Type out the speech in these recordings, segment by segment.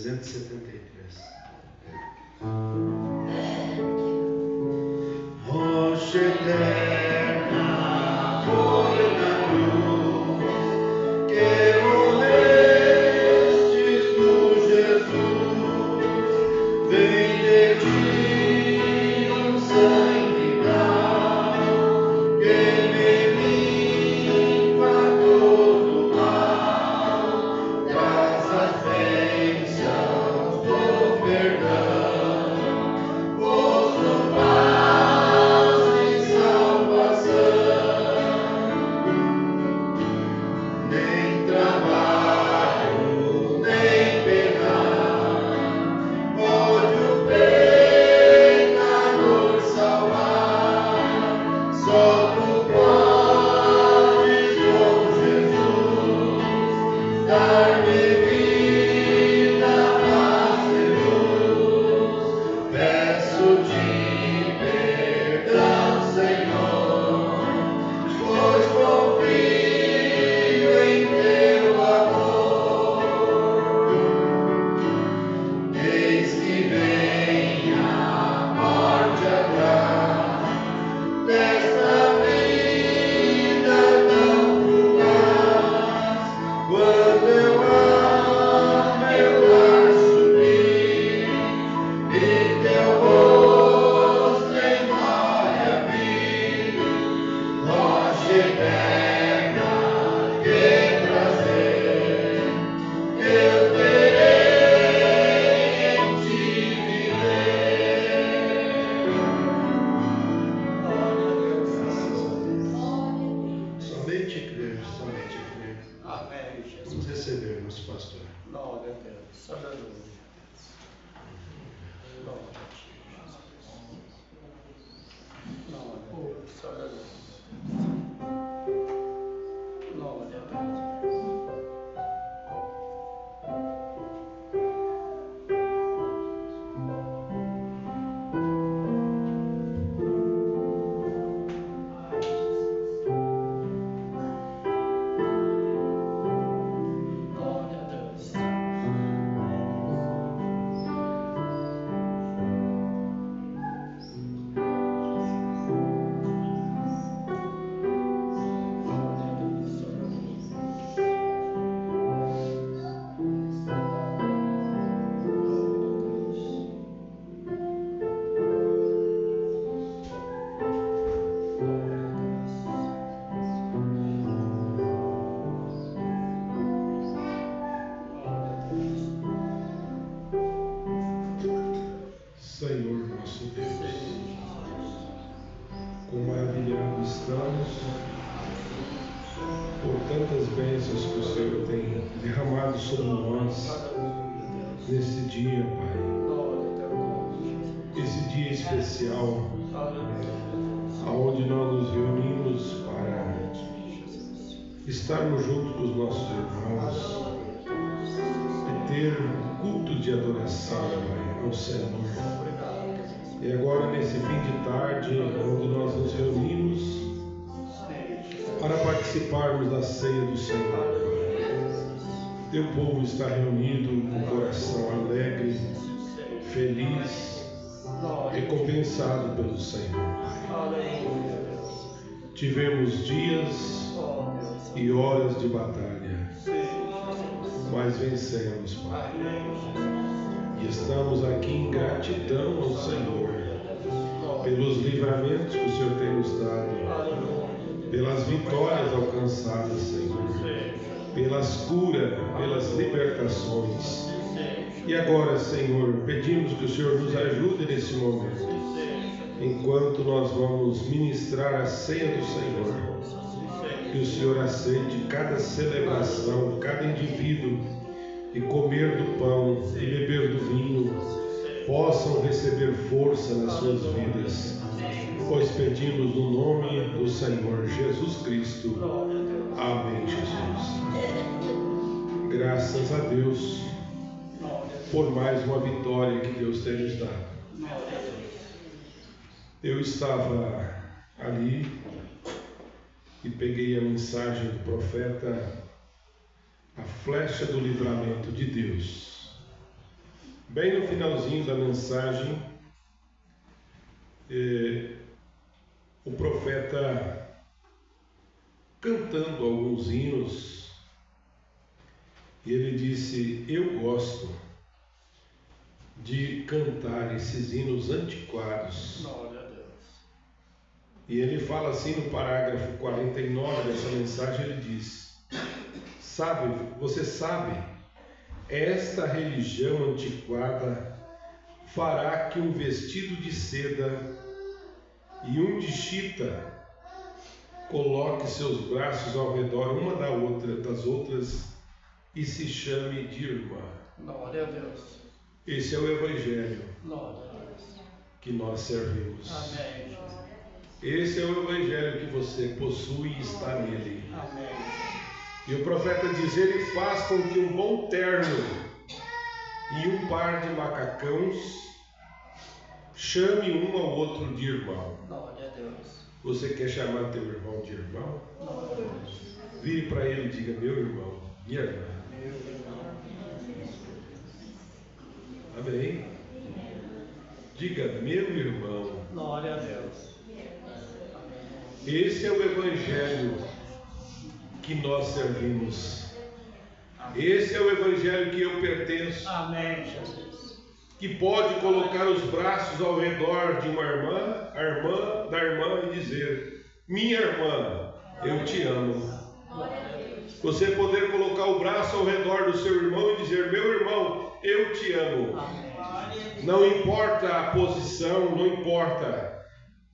373. Rocha eterna foi na cruz que morrestes no Jesus, vem de ti um sangue puro que me limpa todo mal, traz as bênçãos do perdão, posto paz e salvação, nem trabalho, nem penal, pode o pecador salvar, só tu podes, bom Jesus, dar-me vida, paz e luz. Peço-te perdão, Senhor, pois confio em teu amor. Eis que vem a morte atrás desta vida tão fugaz. Quando eu ao meu lar subir e teu rosto em glória vi, rocha eterna, que prazer eu terei em te viver. Somente crer, somente crer. Amém, Vamos Jesus. receber nosso pastor. Glória a Deus. Aleluia. Glória a ti, Jesus. Glória a Deus. Aleluia. Glória a Deus. Glória a Deus. Glória a Deus. Senhor nosso Deus, quão maravilhados estamos por tantas bênçãos que o Senhor tem derramado sobre nós nesse dia, Pai. Esse dia especial, onde nós nos reunimos para estarmos junto com os nossos irmãos e ter um culto de adoração, Pai, ao Senhor. E agora, nesse fim de tarde, onde nós nos reunimos para participarmos da ceia do Senhor, Pai. Teu povo está reunido com o coração alegre, feliz, recompensado pelo Senhor, Pai. Tivemos dias e horas de batalha, mas vencemos, Pai. E estamos aqui em gratidão ao Senhor pelos livramentos que o Senhor tem nos dado, pelas vitórias alcançadas, Senhor, pelas curas, pelas libertações. E agora, Senhor, pedimos que o Senhor nos ajude nesse momento, enquanto nós vamos ministrar a ceia do Senhor. Que o Senhor aceite cada celebração, cada indivíduo, e comer do pão e beber do vinho, possam receber força nas suas vidas, pois pedimos no nome do Senhor Jesus Cristo. Amém, Jesus. Graças a Deus por mais uma vitória que Deus tem nos dado. Eu estava ali e peguei a mensagem do profeta, a flecha do livramento de Deus. bem no finalzinho da mensagem, o profeta cantando alguns hinos, e ele disse: eu gosto de cantar esses hinos antiquados. Glória a Deus. E ele fala assim no parágrafo 49 dessa mensagem, ele diz: você sabe, esta religião antiquada fará que um vestido de seda e um de chita coloque seus braços ao redor uma das outras e se chame de irmã. Glória a Deus. Esse é o Evangelho Glória a Deus. que nós servimos. Amém. Esse é o Evangelho que você possui e está nele. Amém. E o profeta diz: ele faz com que um bom terno e um par de macacãos chame um ao outro de irmão. Glória a Deus. Você quer chamar teu irmão de irmão? Glória a Deus. Vire para ele e diga: meu irmão, minha irmã. Meu irmão. Amém? Diga: meu irmão. Glória a Deus. Esse é o Evangelho que nós servimos. Esse é o Evangelho que eu pertenço. Amém, Jesus. Que pode colocar os braços ao redor de uma irmã, a irmã da irmã, e dizer: minha irmã, eu te amo. Você poder colocar o braço ao redor do seu irmão e dizer: meu irmão, eu te amo. Não importa a posição, não importa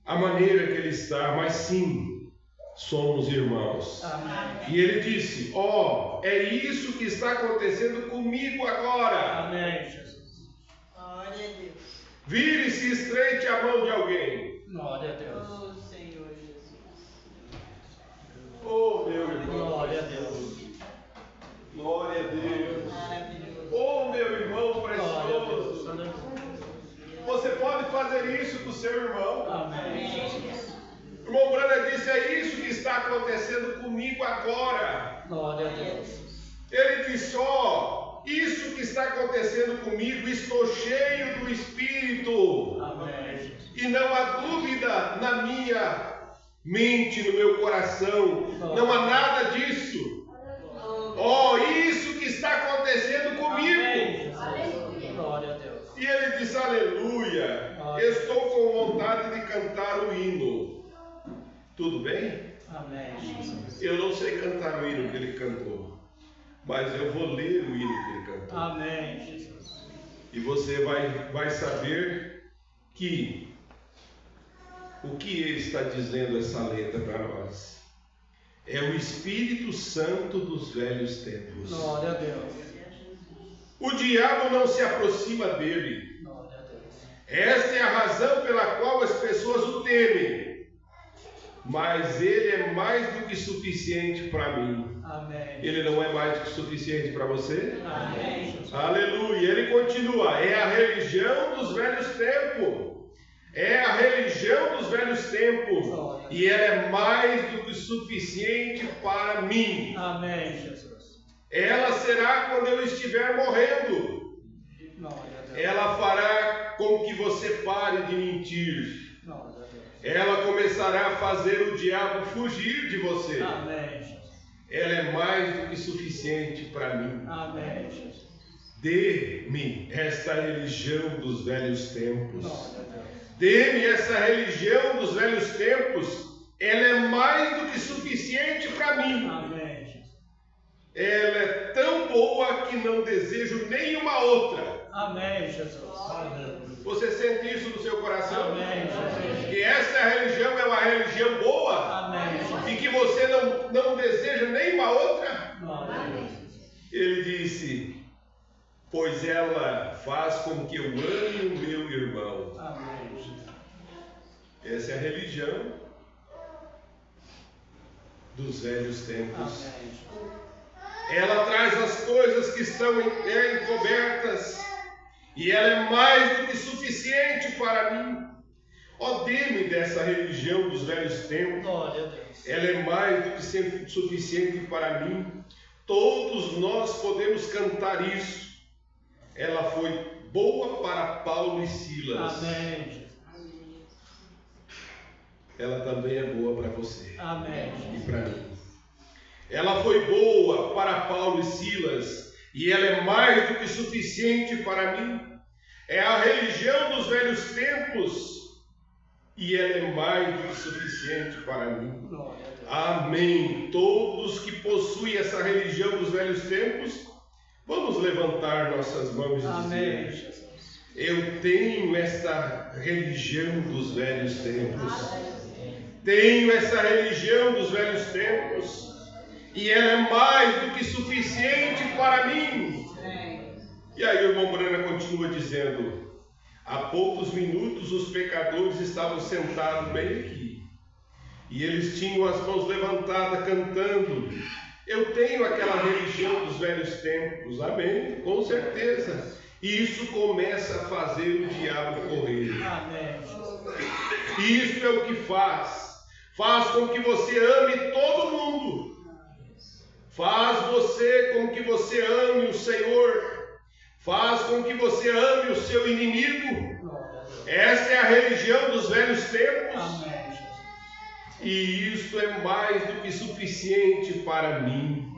a maneira que ele está, mas sim, somos irmãos. Amém. E ele disse: é isso que está acontecendo comigo agora. Amém, Jesus. Glória a Deus. Vire-se e estreite a mão de alguém. Glória a Deus. Oh, Senhor Jesus. Oh, meu irmão. Glória a Deus. Glória a Deus. Maravilhoso. Oh, meu irmão Glória a Deus. precioso. Aleluia. Você pode fazer isso com seu irmão. Amém. O irmão Brana disse: é isso que está acontecendo comigo agora. Glória a Deus. Ele disse: isso que está acontecendo comigo, estou cheio do Espírito. Amém. E não há dúvida na minha mente, no meu coração. Não há nada disso. Isso que está acontecendo comigo. Amém, Jesus. Glória a Deus. E ele disse: aleluia, estou com vontade de cantar o hino. Tudo bem? Amém, Jesus. Eu não sei cantar o hino que ele cantou, mas eu vou ler o hino que ele cantou. Amém, Jesus. E você vai saber que o que ele está dizendo essa letra para nós é o Espírito Santo dos velhos tempos. Glória a Deus. O diabo não se aproxima dele. Glória a Deus. Esta é a razão pela qual as pessoas o temem. Mas ele é mais do que suficiente para mim. Amém. Ele não é mais do que suficiente para você? Amém, Jesus. Aleluia. Ele continua: é a religião dos velhos tempos. É a religião dos velhos tempos. E ela é mais do que suficiente para mim. Amém, Jesus. Ela será quando eu estiver morrendo. Glória a Deus. Ela fará com que você pare de mentir. Glória a Deus. Ela começará a fazer o diabo fugir de você. Amém, Jesus. Ela é mais do que suficiente para mim. Amém, Jesus. Dê-me esta religião dos velhos tempos. Glória a Deus. Dê-me essa religião dos velhos tempos. Ela é mais do que suficiente para mim. Amém, Jesus. Ela é tão boa que não desejo nenhuma outra. Amém, Jesus. Aleluia. Você sente isso no seu coração? Amém, Jesus. Que essa religião é uma religião boa Amém, Jesus. e que você não deseja nenhuma outra? Glória a Deus. Ele disse: pois ela faz com que eu ame o meu irmão. Amém, Jesus. Essa é a religião dos velhos tempos. Amém, Jesus. Ela traz as coisas que estão encobertas e ela é mais do que suficiente para mim. Dê-me dessa religião dos velhos tempos. Glória a Deus. Ela é mais do que suficiente para mim. Todos nós podemos cantar isso. Ela foi boa para Paulo e Silas, Amém. ela também é boa para você Amém. e para mim. Ela foi boa para Paulo e Silas, e ela é mais do que suficiente para mim. É a religião dos velhos tempos, e ela é mais do que suficiente para mim. Glória a Deus. Amém. Todos que possuem essa religião dos velhos tempos, vamos levantar nossas mãos e Amém, dizer: Jesus. eu tenho esta religião dos velhos tempos. Tenho essa religião dos velhos tempos, e ela é mais do que suficiente para mim. E aí o irmão Brana continua dizendo: há poucos minutos os pecadores estavam sentados bem aqui, e eles tinham as mãos levantadas cantando: eu tenho aquela religião dos velhos tempos. Amém, com certeza. E isso começa a fazer o diabo correr. Amém. Isso é o que faz com que você ame todo mundo, faz com que você ame o Senhor, faz com que você ame o seu inimigo. Glória a Deus. Essa é a religião dos velhos tempos. Amém, Jesus. E isso é mais do que suficiente para mim.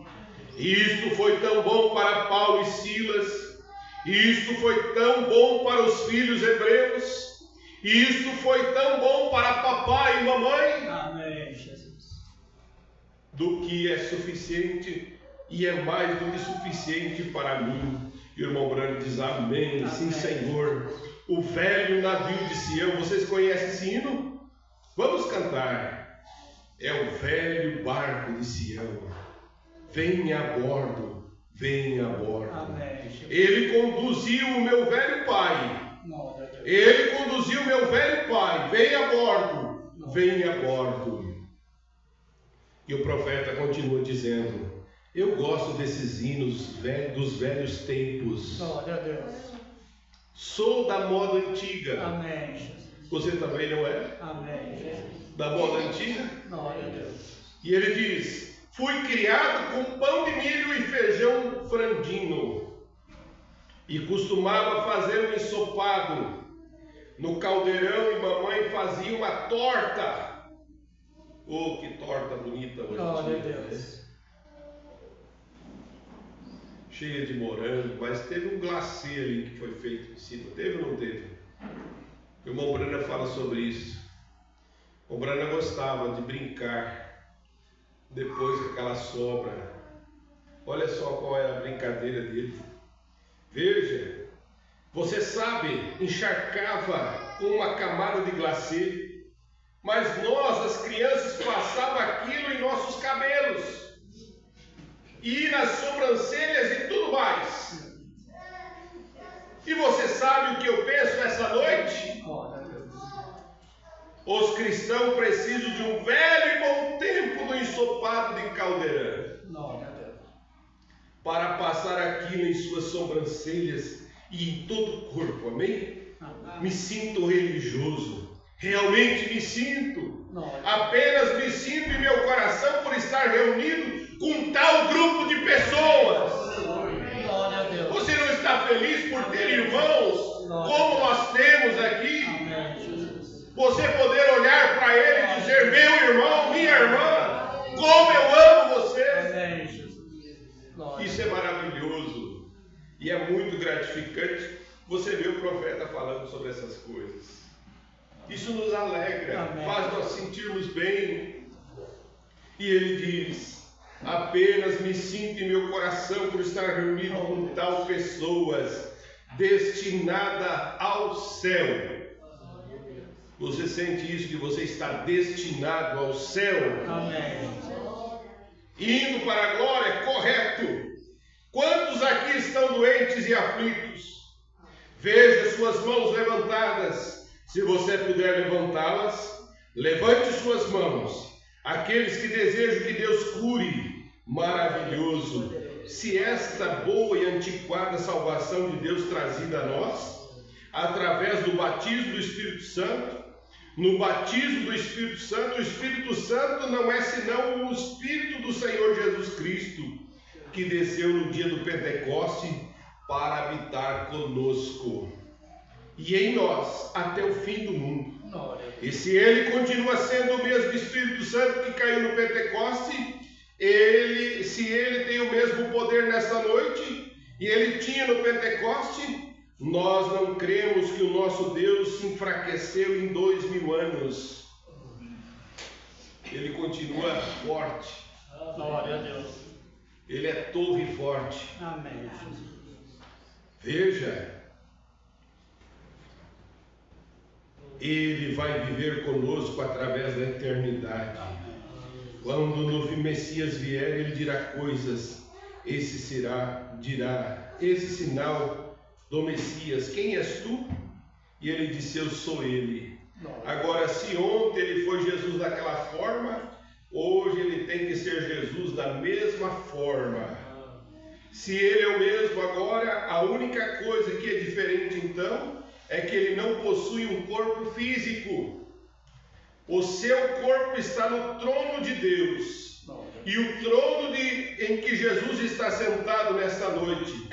Isto foi tão bom para Paulo e Silas, isto foi tão bom para os filhos hebreus, isto foi tão bom para papai e mamãe, Amém, Jesus. do que é suficiente e é mais do que suficiente para mim. E o irmão Brando diz: amém, sim, Senhor. O velho navio de Sião, vocês conhecem esse hino? Vamos cantar. É o velho barco de Sião. Venha a bordo, venha a bordo. Amém, Jesus. Ele conduziu o meu velho pai. Glória a Deus. Ele conduziu o meu velho pai. Venha a bordo, venha a bordo. E o profeta continua dizendo: eu gosto desses hinos dos velhos tempos. Glória a Deus. Sou da moda antiga. Amém, Jesus. Você também não é? Amém, Jesus. Da moda antiga? Glória a Deus. E ele diz: fui criado com pão de milho e feijão frandino, e costumava fazer um ensopado. No caldeirão e mamãe fazia uma torta. Oh, que torta bonita hoje. Glória a Deus. Cheia de morango, mas teve um glacê ali que foi feito em cima. Teve ou não teve? O irmão Brana fala sobre isso. O Brana gostava de brincar depois com aquela sobra. Olha só qual é a brincadeira dele. Veja, você sabe, encharcava com uma camada de glacê, mas nós, as crianças, passava aquilo em nossos cabelos e nas sobrancelhas e tudo mais. E você sabe o que eu penso essa noite? Glória a Deus. Os cristãos precisam de um velho e bom tempo do ensopado de caldeirão Glória a Deus. para passar aquilo em suas sobrancelhas e em todo o corpo. Amém? Amém. Me sinto religioso. Realmente me sinto. Glória. Apenas me sinto em meu coração por estar reunido com tal grupo de pessoas. Glória a Deus. Você não está feliz por ter irmãos como nós temos aqui? Amém, Jesus. Você poder olhar para ele e dizer: meu irmão, minha irmã, como eu amo você. Amém, Jesus. Glória. Isso é maravilhoso e é muito gratificante você ver o profeta falando sobre essas coisas. Isso nos alegra, Amém. faz nós sentirmos bem. E ele diz: apenas me sinto em meu coração por estar reunido com tal pessoas, destinada ao céu. Você sente isso, que você está destinado ao céu? Amém. Indo para a glória, correto. Quantos aqui estão doentes e aflitos? Veja suas mãos levantadas. Se você puder levantá-las, levante suas mãos. Aqueles que desejam que Deus cure, maravilhoso. Se esta boa e antiquada salvação de Deus trazida a nós, através do batismo do Espírito Santo, no batismo do Espírito Santo, o Espírito Santo não é senão o Espírito do Senhor Jesus Cristo, que desceu no dia do Pentecoste para habitar conosco e em nós até o fim do mundo. Glória a Deus. E se ele continua sendo o mesmo Espírito Santo que caiu no Pentecoste, se ele tem o mesmo poder nesta noite, e ele tinha no Pentecoste, nós não cremos que o nosso Deus se enfraqueceu em 2000 anos. Ele continua forte. Glória a Deus. Ele é torre forte. Amém, Jesus. Veja, ele vai viver conosco através da eternidade. Quando o novo Messias vier, ele dirá coisas. Esse sinal do Messias, quem és tu? E ele disse, eu sou ele. Agora, se ontem ele foi Jesus daquela forma, hoje ele tem que ser Jesus da mesma forma. Se ele é o mesmo agora, a única coisa que é diferente então, é que ele não possui um corpo físico. O seu corpo está no trono de Deus. E o trono em que Jesus está sentado nesta noite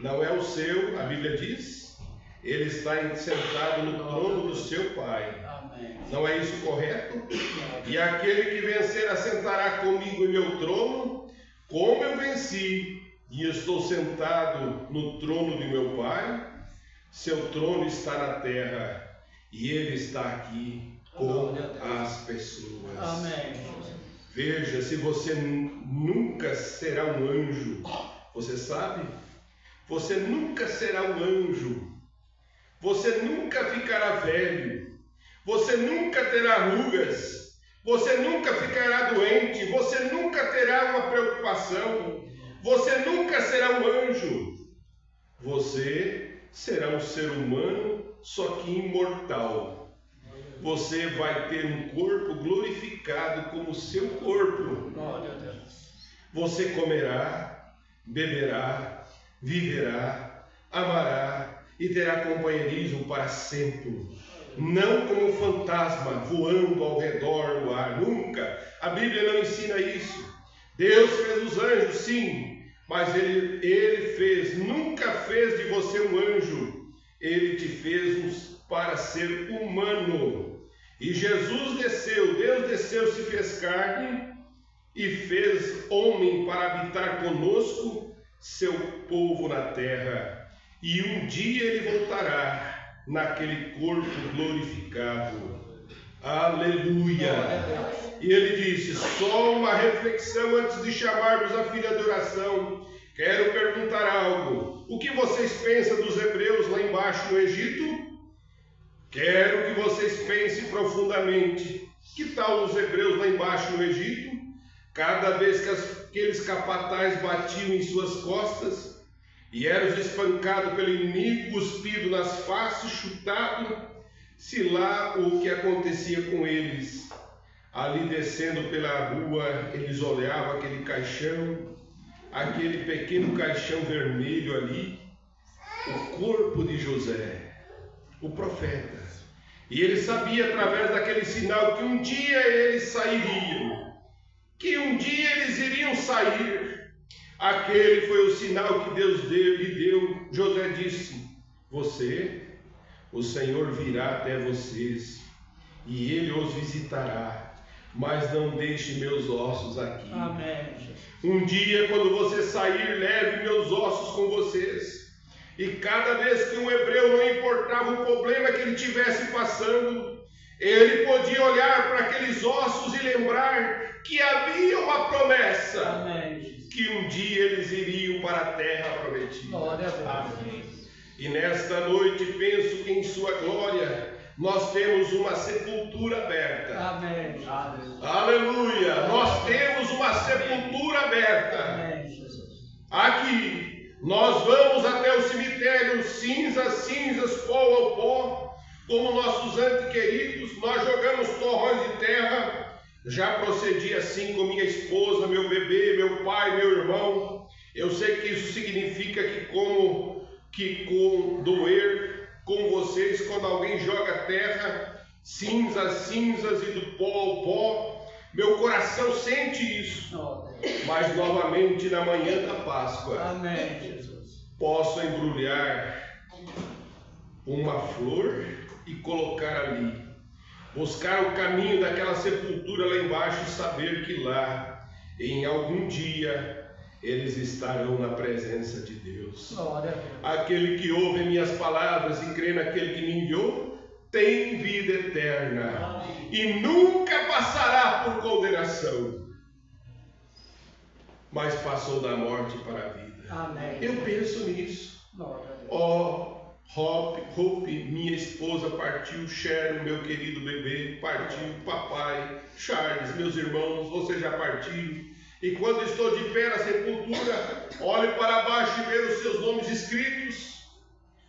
não é o seu, a Bíblia diz. Ele está sentado no trono do seu Pai. Não é isso correto? E aquele que vencer assentará comigo em meu trono, como eu venci e estou sentado no trono de meu Pai. Seu trono está na terra e ele está aqui com as pessoas. Amém. Veja, se você nunca será um anjo, você sabe? Você nunca será um anjo. Você nunca ficará velho. Você nunca terá rugas. Você nunca ficará doente. Você nunca terá uma preocupação. Você nunca será um anjo. Você será um ser humano, só que imortal. Você vai ter um corpo glorificado como o seu corpo. Glória a Deus. Você comerá, beberá, viverá, amará e terá companheirismo para sempre. Não como fantasma voando ao redor do ar. Nunca. A Bíblia não ensina isso. Deus fez os anjos, sim, mas ele fez, nunca fez de você um anjo. Ele te fez para ser humano. E Jesus desceu, Deus desceu, se fez carne e fez homem para habitar conosco, seu povo na terra. E um dia ele voltará naquele corpo glorificado. Aleluia! E ele disse, só uma reflexão antes de chamarmos a filha de oração. Quero perguntar algo. O que vocês pensam dos hebreus lá embaixo no Egito? Quero que vocês pensem profundamente. Que tal os hebreus lá embaixo no Egito? Cada vez que aqueles capatazes batiam em suas costas e eram espancados pelo inimigo, cuspido nas faces, chutado, se lá o que acontecia com eles. Ali descendo pela rua, eles olhavam aquele caixão, aquele pequeno caixão vermelho ali, o corpo de José, o profeta. E ele sabia através daquele sinal que um dia eles sairiam, que um dia eles iriam sair. Aquele foi o sinal que Deus deu. José disse, o Senhor virá até vocês e ele os visitará, mas não deixe meus ossos aqui. Amém. Um dia, quando você sair, leve meus ossos com vocês. E cada vez que um hebreu, não importava o problema que ele estivesse passando, ele podia olhar para aqueles ossos e lembrar que havia uma promessa. Amém. Que um dia eles iriam para a terra prometida. Glória a Deus. E nesta noite penso que em sua glória nós temos uma sepultura aberta. Amém. Aleluia! Nós temos uma sepultura aberta. Amém, Jesus. Aqui nós vamos até o cemitério, cinzas, pó ao pó, como nossos antequeridos. Nós jogamos torrões de terra. Já procedi assim com minha esposa, meu bebê, meu pai, meu irmão. Eu sei que isso significa que com doer com vocês quando alguém joga terra, cinzas e do pó ao pó. Meu coração sente isso. Mas novamente na manhã da Páscoa, Amém, Jesus. posso embrulhar uma flor e colocar ali, buscar o caminho daquela sepultura lá embaixo e saber que lá, em algum dia, eles estarão na presença de Deus. Aquele que ouve minhas palavras e crê naquele que me enviou, tem vida eterna e nunca passará por condenação, mas passou da morte para a vida. Amém. Eu penso nisso. Hope, minha esposa partiu, Sharon, meu querido bebê, partiu, papai, Charles, meus irmãos, vocês já partiram. E quando estou de pé na sepultura, olho para baixo e vejo os seus nomes escritos,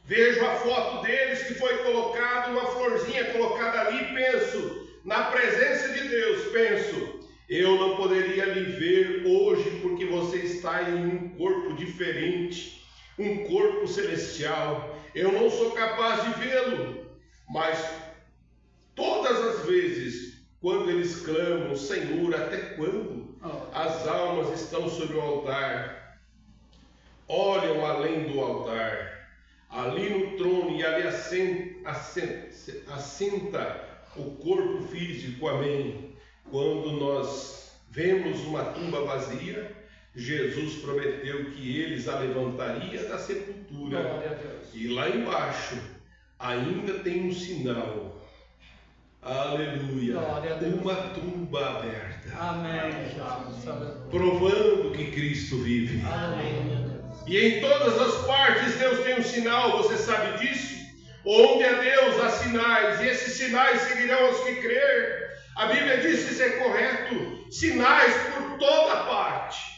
vejo a foto deles que foi colocada, uma florzinha colocada ali, e penso, na presença de Deus, penso, eu não poderia lhe ver hoje porque você está em um corpo diferente, um corpo celestial. Eu não sou capaz de vê-lo, mas todas as vezes, quando eles clamam, Senhor, até quando? As almas estão sobre o altar, olham além do altar, ali no trono, e ali assenta o corpo físico, amém. Quando nós vemos uma tumba vazia, Jesus prometeu que eles a levantaria da sepultura, e lá embaixo ainda tem um sinal, aleluia, uma tumba aberta, Amém. provando que Cristo vive. Amém. E em todas as partes Deus tem um sinal, você sabe disso? Onde é Deus há sinais, e esses sinais seguirão aos que crer. A Bíblia diz que isso é correto, sinais por toda parte.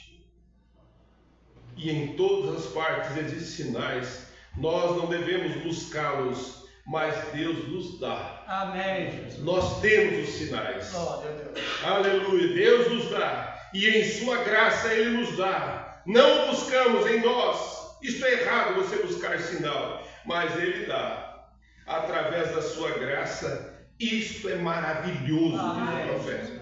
E em todas as partes existem sinais, nós não devemos buscá-los, mas Deus nos dá. Amém. Nós temos os sinais. Glória a Deus. Aleluia, Deus nos dá, e em sua graça Ele nos dá. Não buscamos em nós, isto é errado você buscar sinal, mas Ele dá, através da sua graça. Isto é maravilhoso, diz o profeta.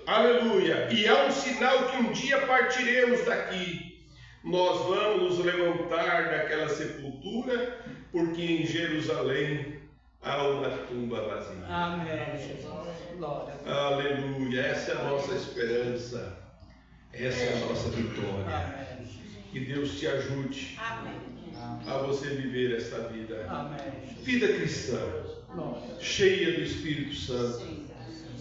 Aleluia, e há um sinal que um dia partiremos daqui, nós vamos nos levantar daquela sepultura, porque em Jerusalém há uma tumba vazia. Amém, Jesus. Glória a Deus. Aleluia, essa é a nossa esperança, essa é a nossa vitória. Amém. Que Deus te ajude a você viver essa vida, Amém. vida cristã, Glória. cheia do Espírito Santo.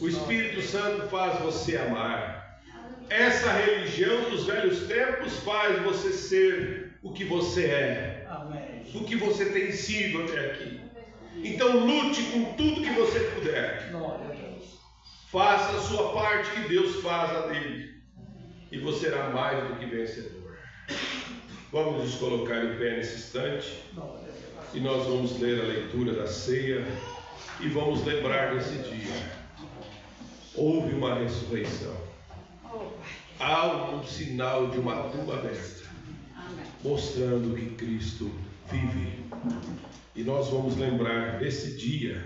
O Espírito Santo faz você amar. Essa religião dos velhos tempos faz você ser o que você é, Amém. o que você tem sido até aqui. Então lute com tudo que você puder. Glória a Deus. Faça a sua parte, que Deus faz a dele, e você será mais do que vencedor. Vamos nos colocar em pé nesse instante, Glória a Deus. e nós vamos ler a leitura da ceia, e vamos lembrar desse dia. Houve uma ressurreição. Há um sinal de uma tumba aberta, mostrando que Cristo vive. E nós vamos lembrar desse dia,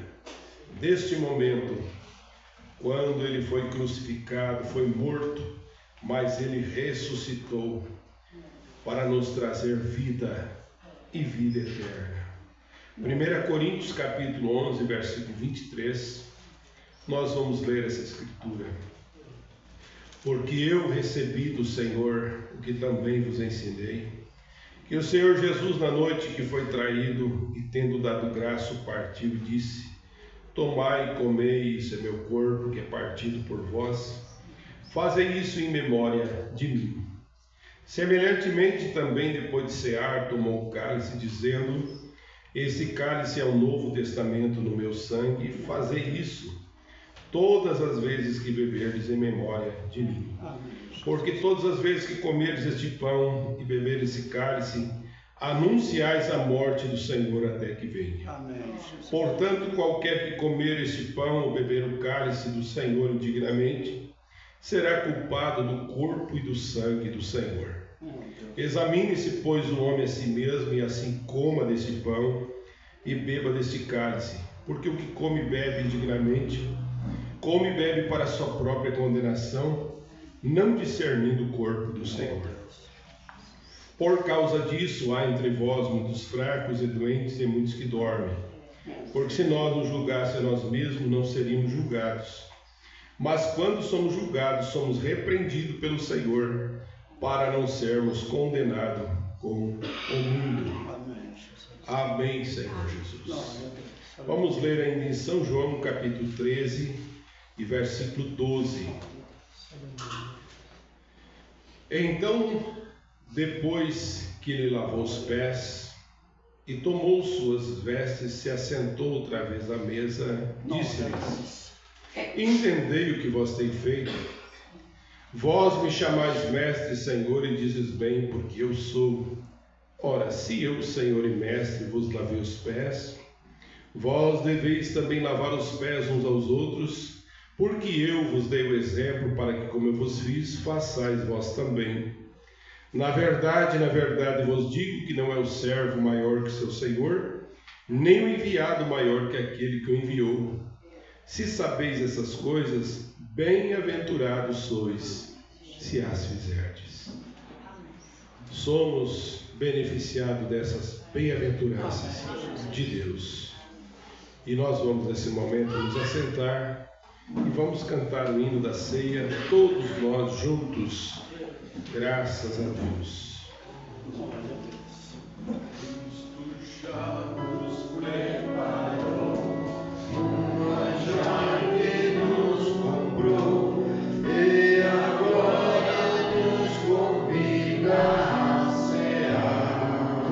deste momento, quando ele foi crucificado, foi morto, mas ele ressuscitou para nos trazer vida e vida eterna. 1 Coríntios capítulo 11, versículo 23, nós vamos ler essa escritura. Porque eu recebi do Senhor o que também vos ensinei, que o Senhor Jesus, na noite que foi traído, e tendo dado graça, partiu e disse: tomai e comei, isso é meu corpo, que é partido por vós. Fazei isso em memória de mim. Semelhantemente também, depois de cear, tomou o cálice, dizendo: esse cálice é o novo testamento no meu sangue. Fazei isso todas as vezes que beberdes em memória de mim. Porque todas as vezes que comerdes este pão e beberdes esse cálice, anunciais a morte do Senhor até que venha. Amém. Portanto, qualquer que comer este pão ou beber o cálice do Senhor indignamente, será culpado do corpo e do sangue do Senhor. Examine-se, pois, o homem a si mesmo, e assim coma deste pão e beba deste cálice. Porque o que come e bebe indignamente, come e bebe para a sua própria condenação, não discernindo o corpo do Senhor. Por causa disso, há entre vós muitos fracos e doentes e muitos que dormem. Porque se nós nos julgássemos a nós mesmos, não seríamos julgados. Mas quando somos julgados, somos repreendidos pelo Senhor, para não sermos condenados com o mundo. Amém, Senhor Jesus. Vamos ler ainda em São João, capítulo 13 e versículo 12. Então, depois que lhe lavou os pés e tomou suas vestes, se assentou outra vez à mesa, disse-lhes: Entendei o que vós tendes feito. Vós me chamais mestre e Senhor, e dizes bem, porque eu sou. Ora, se eu, Senhor e mestre, vos lavei os pés, vós deveis também lavar os pés uns aos outros, porque eu vos dei o exemplo para que, como eu vos fiz, façais vós também. Na verdade, vos digo que não é o servo maior que seu senhor, nem o enviado maior que aquele que o enviou. Se sabeis essas coisas, bem-aventurados sois, se as fizerdes. Somos beneficiados dessas bem-aventuranças de Deus. E nós vamos, nesse momento, nos assentar e vamos cantar o hino da ceia, todos nós juntos. Graças a Deus. Cristo já nos preparou um manjar que nos comprou e agora nos convida a cear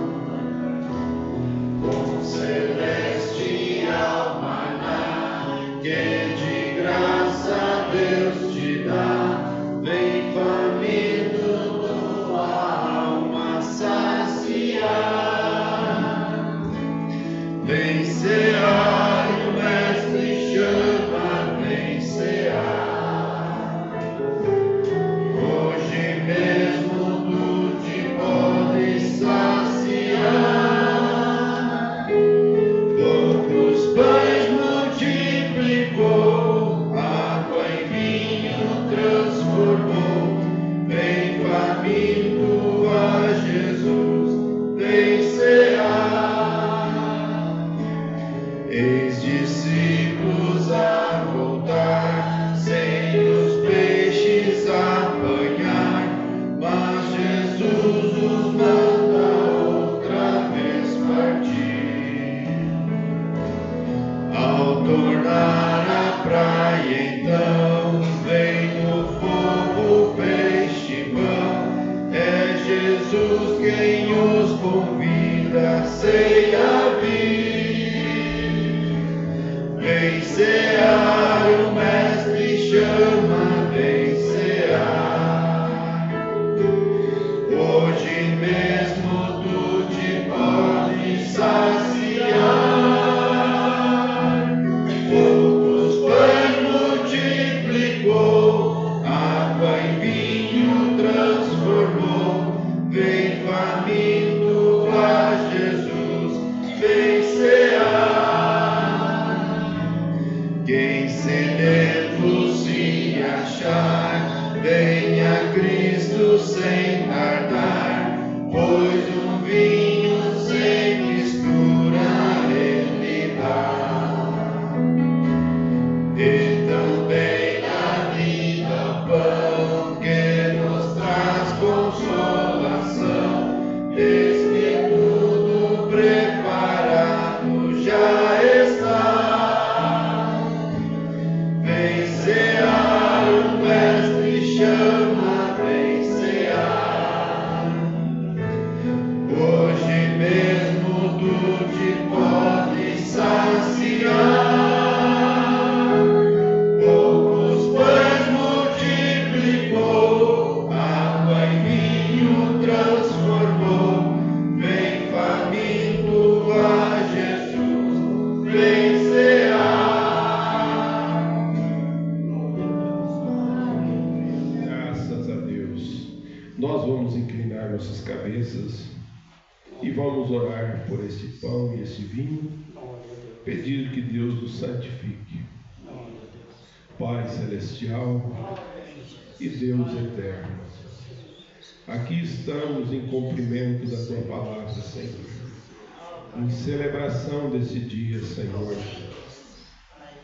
com celestial maná que de graça Deus te dá. Vem faminto tua alma saciar, vem cear, o mestre chama, vem cear. Hoje mesmo tu te podes saciar. Poucos pães multiplicou, água em vinho transformou. Vem faminto a Jesus, vem cear. Eis discípulos a voltar, sem os peixes apanhar, mas Jesus os manda outra vez partir. Ao tornar a praia, então, vem no fogo peixe e pão. É Jesus quem os convida a ceia vir. Vem cear, o mestre chama, vem cear. Hoje mesmo tu te podes saciar. Poucos pães multiplicou, água em vinho transformou. Vem faminto a Jesus, vem cear. Quem sedento se achar, venha a Cristo sem tardar, pois um vinho sem mistura Ele dá. E também na vida pão que nos traz consolação, eis que tudo preparado já está. Vem cear, o mestre chama, vem cear. Hoje mesmo tu te podes saciar. Poucos pães multiplicou, água em vinho transformou. Vem faminto a Jesus, vem cear. Graças a Deus. Nós vamos inclinar nossas cabeças e vamos orar por este pão e este vinho, pedir que Deus nos santifique. Pai celestial e Deus eterno, Aqui estamos em cumprimento da Tua palavra, Senhor, em celebração desse dia, Senhor,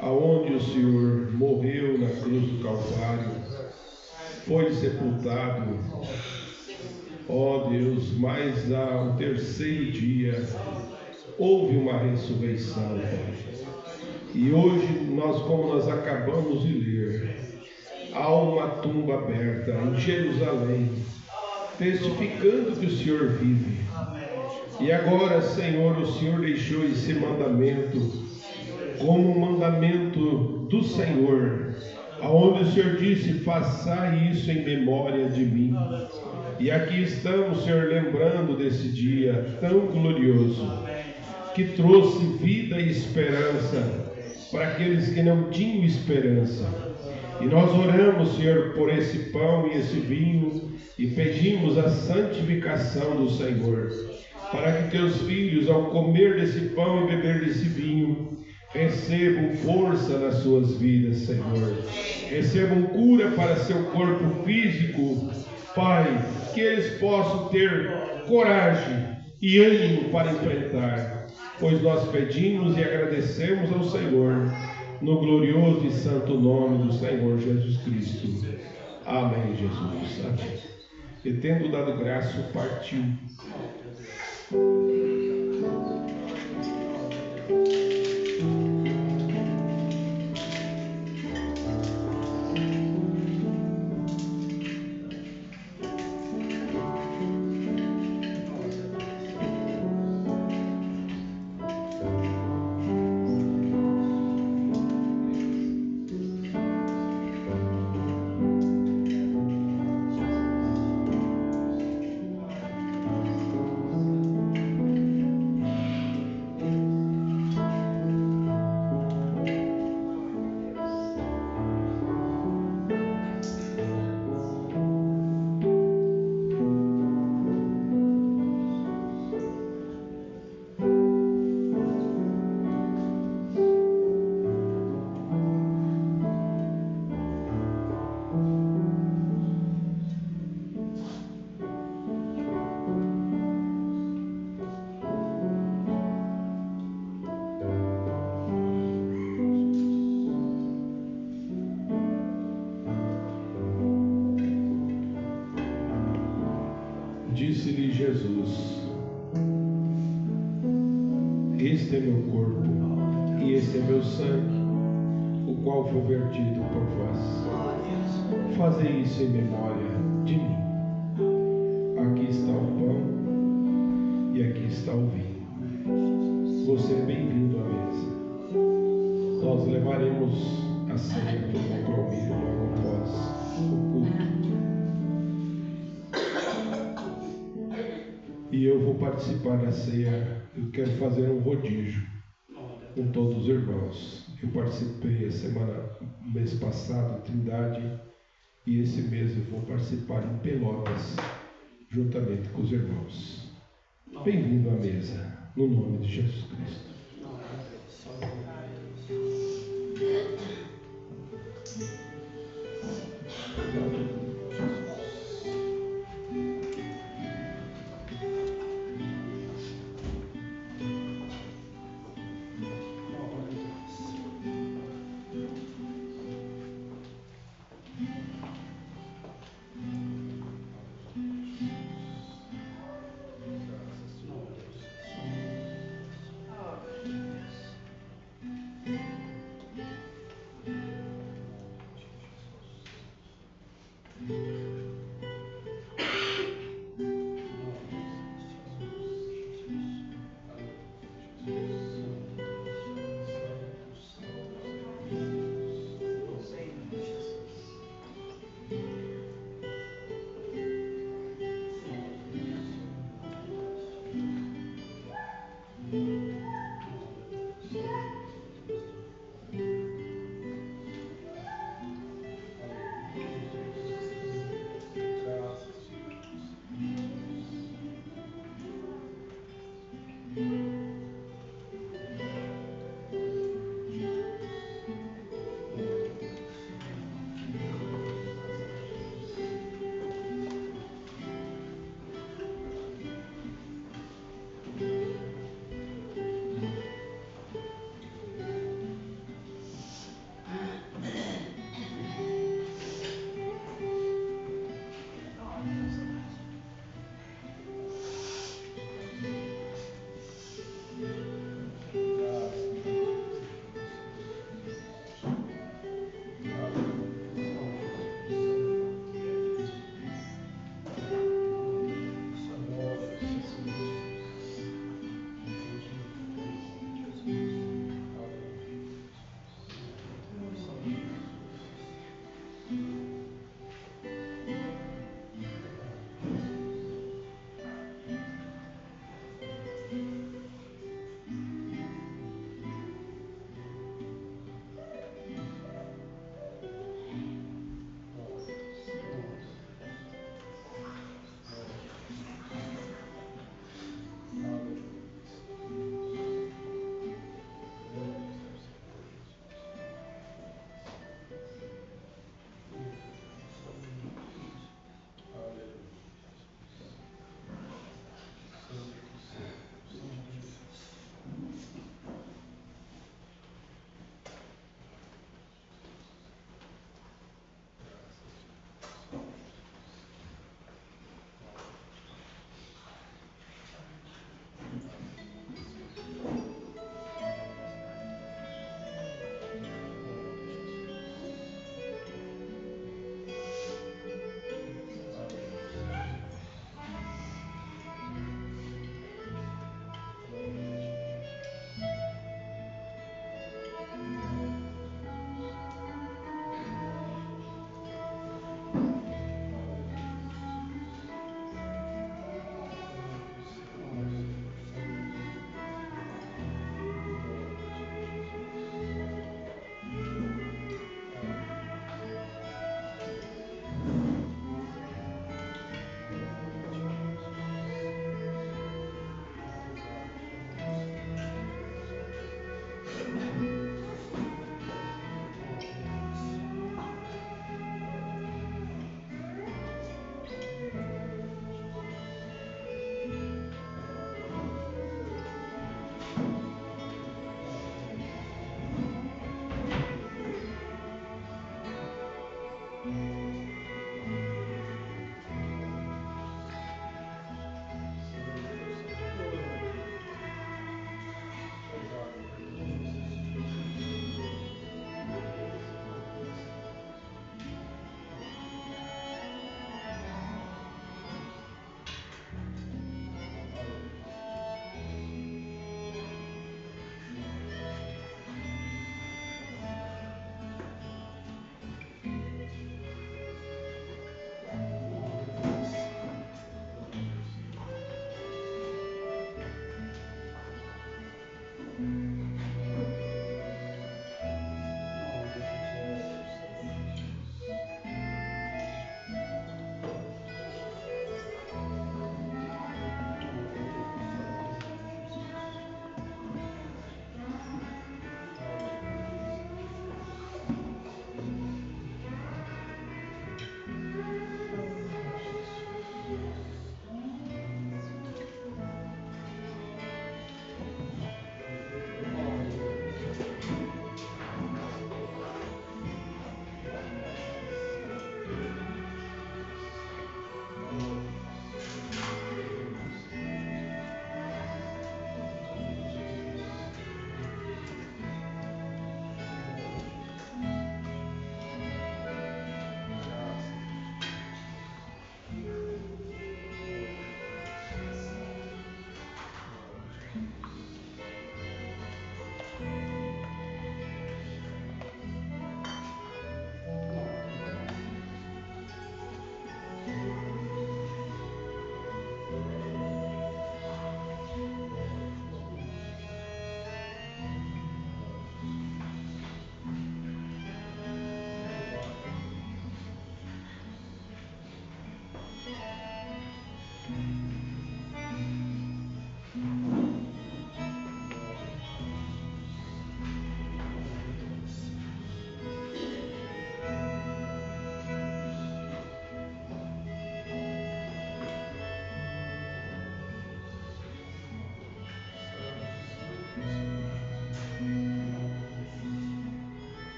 aonde o Senhor morreu na cruz do Calvário, foi sepultado, ó Deus, mas ao terceiro dia houve uma ressurreição, e hoje como nós acabamos de ler, há uma tumba aberta em Jerusalém, testificando que o Senhor vive. E agora, Senhor, o Senhor deixou esse mandamento como um mandamento do Senhor, aonde o Senhor disse: façai isso em memória de mim. E aqui estamos, Senhor, lembrando desse dia tão glorioso, que trouxe vida e esperança para aqueles que não tinham esperança. E nós oramos, Senhor, por esse pão e esse vinho, e pedimos a santificação do Senhor, para que teus filhos, ao comer desse pão e beber desse vinho, recebam força nas suas vidas, Senhor. Recebam cura para seu corpo físico, Pai, que eles possam ter coragem e ânimo para enfrentar, pois nós pedimos e agradecemos ao Senhor, no glorioso e santo nome do Senhor Jesus Cristo. Amém, Jesus. Amém. E tendo dado graça, partiu. Disse-lhe Jesus: este é meu corpo e este é meu sangue, o qual foi vertido por vós. Fazei isso em memória de mim. Aqui está o pão e aqui está o vinho. Você é bem-vindo à mesa. Nós levaremos a ceia para o compromisso logo após o culto. E eu vou participar da ceia. Eu quero fazer um rodízio com todos os irmãos. Eu participei mês passado em Trindade, e esse mês eu vou participar em Pelotas, juntamente com os irmãos. Bem-vindo à mesa, no nome de Jesus Cristo.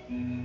Pai.